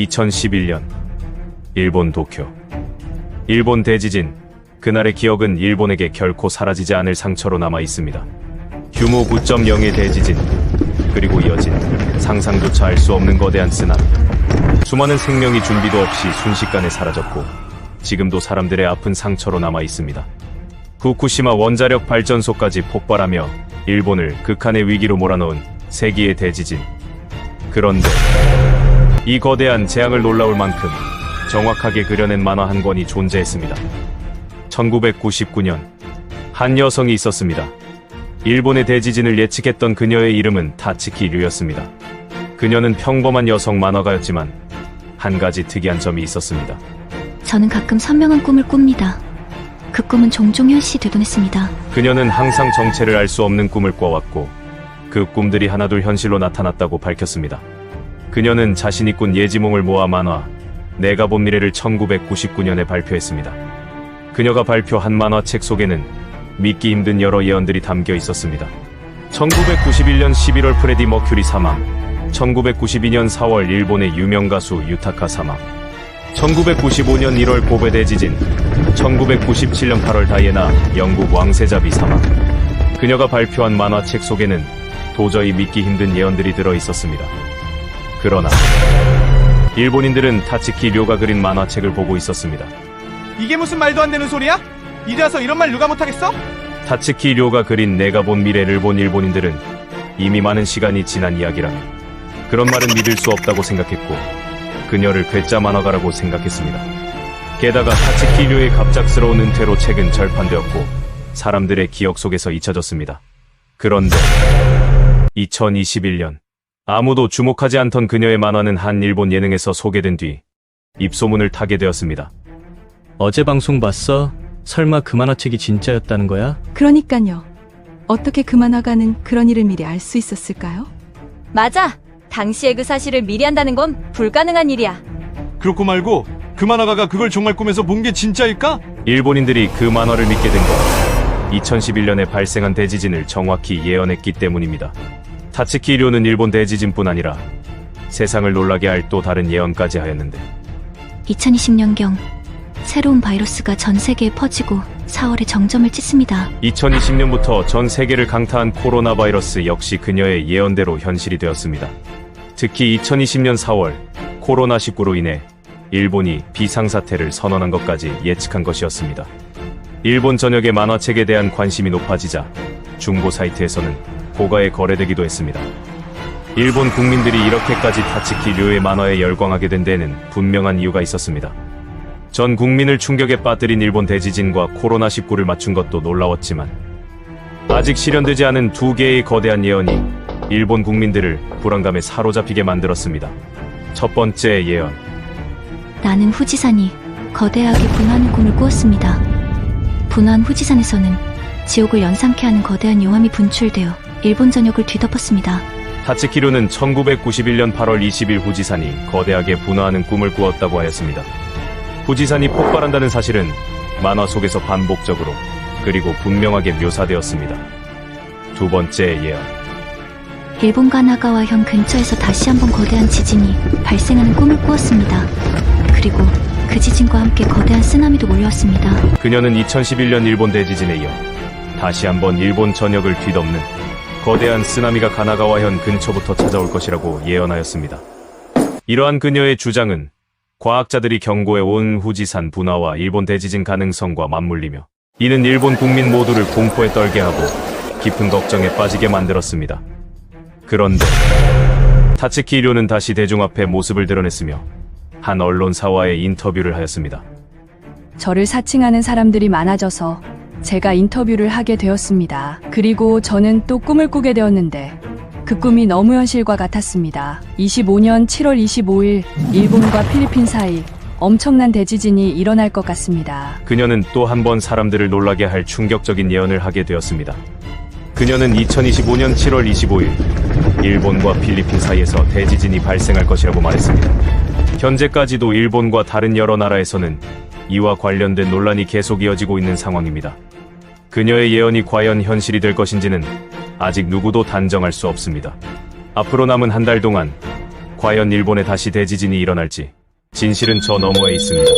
2011년 일본 도쿄. 일본 대지진. 그날의 기억은 일본에게 결코 사라지지 않을 상처로 남아 있습니다. 규모 9.0의 대지진, 그리고 이어진 상상조차 할 수 없는 거대한 쓰나미. 수많은 생명이 준비도 없이 순식간에 사라졌고 지금도 사람들의 아픈 상처로 남아 있습니다. 후쿠시마 원자력 발전소까지 폭발하며 일본을 극한의 위기로 몰아넣은 세기의 대지진. 그런데 이 거대한 재앙을 놀라울 만큼 정확하게 그려낸 만화 한 권이 존재했습니다. 1999년 한 여성이 있었습니다. 일본의 대지진을 예측했던 그녀의 이름은 타츠키 류였습니다. 그녀는 평범한 여성 만화가였지만 한 가지 특이한 점이 있었습니다. 저는 가끔 선명한 꿈을 꿉니다. 그 꿈은 종종 현실이 되곤 했습니다. 그녀는 항상 정체를 알 수 없는 꿈을 꿔왔고 그 꿈들이 하나둘 현실로 나타났다고 밝혔습니다. 그녀는 자신이 꾼 예지몽을 모아 만화 내가 본 미래를 1999년에 발표했습니다. 그녀가 발표한 만화책 속에는 믿기 힘든 여러 예언들이 담겨 있었습니다. 1991년 11월 프레디 머큐리 사망, 1992년 4월 일본의 유명 가수 유타카 사망, 1995년 1월 고베 대지진, 1997년 8월 다이애나 영국 왕세자비 사망. 그녀가 발표한 만화책 속에는 도저히 믿기 힘든 예언들이 들어 있었습니다. 그러나 일본인들은 타츠키 료가 그린 만화책을 보고 있었습니다. 이게 무슨 말도 안 되는 소리야? 이제 와서 이런 말 누가 못하겠어? 타츠키 료가 그린 내가 본 미래를 본 일본인들은 이미 많은 시간이 지난 이야기라며 그런 말은 믿을 수 없다고 생각했고 그녀를 괴짜 만화가라고 생각했습니다. 게다가 타츠키 료의 갑작스러운 은퇴로 책은 절판되었고 사람들의 기억 속에서 잊혀졌습니다. 그런데 2021년 아무도 주목하지 않던 그녀의 만화는 한 일본 예능에서 소개된 뒤 입소문을 타게 되었습니다. 어제 방송 봤어? 설마 그 만화책이 진짜였다는 거야? 그러니까요. 어떻게 그 만화가는 그런 일을 미리 알 수 있었을까요? 맞아. 당시의 그 사실을 미리 한다는 건 불가능한 일이야. 그렇고 말고 그 만화가가 그걸 정말 꿈에서 본 게 진짜일까? 일본인들이 그 만화를 믿게 된 건 2011년에 발생한 대지진을 정확히 예언했기 때문입니다. 타츠키 료는 일본 대지진뿐 아니라 세상을 놀라게 할 또 다른 예언까지 하였는데 2020년경 새로운 바이러스가 전 세계에 퍼지고 4월에 정점을 찍습니다. 2020년부터 전 세계를 강타한 코로나 바이러스 역시 그녀의 예언대로 현실이 되었습니다. 특히 2020년 4월 코로나19로 인해 일본이 비상사태를 선언한 것까지 예측한 것이었습니다. 일본 전역의 만화책에 대한 관심이 높아지자 중고 사이트에서는 고가에 거래되기도 했습니다. 일본 국민들이 이렇게까지 타츠키 료의 만화에 열광하게 된 데에는 분명한 이유가 있었습니다. 전 국민을 충격에 빠뜨린 일본 대지진과 코로나19를 맞춘 것도 놀라웠지만 아직 실현되지 않은 두 개의 거대한 예언이 일본 국민들을 불안감에 사로잡히게 만들었습니다. 첫 번째 예언. 나는 후지산이 거대하게 분화하는 꿈을 꾸었습니다. 분화한 후지산에서는 지옥을 연상케 하는 거대한 용암이 분출되어 일본 전역을 뒤덮었습니다. 타츠키 료는 1991년 8월 20일 후지산이 거대하게 분화하는 꿈을 꾸었다고 하였습니다. 후지산이 폭발한다는 사실은 만화 속에서 반복적으로 그리고 분명하게 묘사되었습니다. 두 번째 예언. 일본과 나가와현 근처에서 다시 한번 거대한 지진이 발생하는 꿈을 꾸었습니다. 그리고 그 지진과 함께 거대한 쓰나미도 몰려왔습니다. 그녀는 2011년 일본 대지진에 이어 다시 한번 일본 전역을 뒤덮는 거대한 쓰나미가 가나가와현 근처부터 찾아올 것이라고 예언하였습니다. 이러한 그녀의 주장은 과학자들이 경고해온 후지산 분화와 일본 대지진 가능성과 맞물리며 이는 일본 국민 모두를 공포에 떨게 하고 깊은 걱정에 빠지게 만들었습니다. 그런데 타츠키 료는 다시 대중 앞에 모습을 드러냈으며 한 언론사와의 인터뷰를 하였습니다. 저를 사칭하는 사람들이 많아져서 제가 인터뷰를 하게 되었습니다. 그리고 저는 또 꿈을 꾸게 되었는데 그 꿈이 너무 현실과 같았습니다. 25년 7월 25일 일본과 필리핀 사이 엄청난 대지진이 일어날 것 같습니다. 그녀는 또 한 번 사람들을 놀라게 할 충격적인 예언을 하게 되었습니다. 그녀는 2025년 7월 25일 일본과 필리핀 사이에서 대지진이 발생할 것이라고 말했습니다. 현재까지도 일본과 다른 여러 나라에서는 이와 관련된 논란이 계속 이어지고 있는 상황입니다. 그녀의 예언이 과연 현실이 될 것인지는 아직 누구도 단정할 수 없습니다. 앞으로 남은 한 달 동안 과연 일본에 다시 대지진이 일어날지 진실은 저 너머에 있습니다.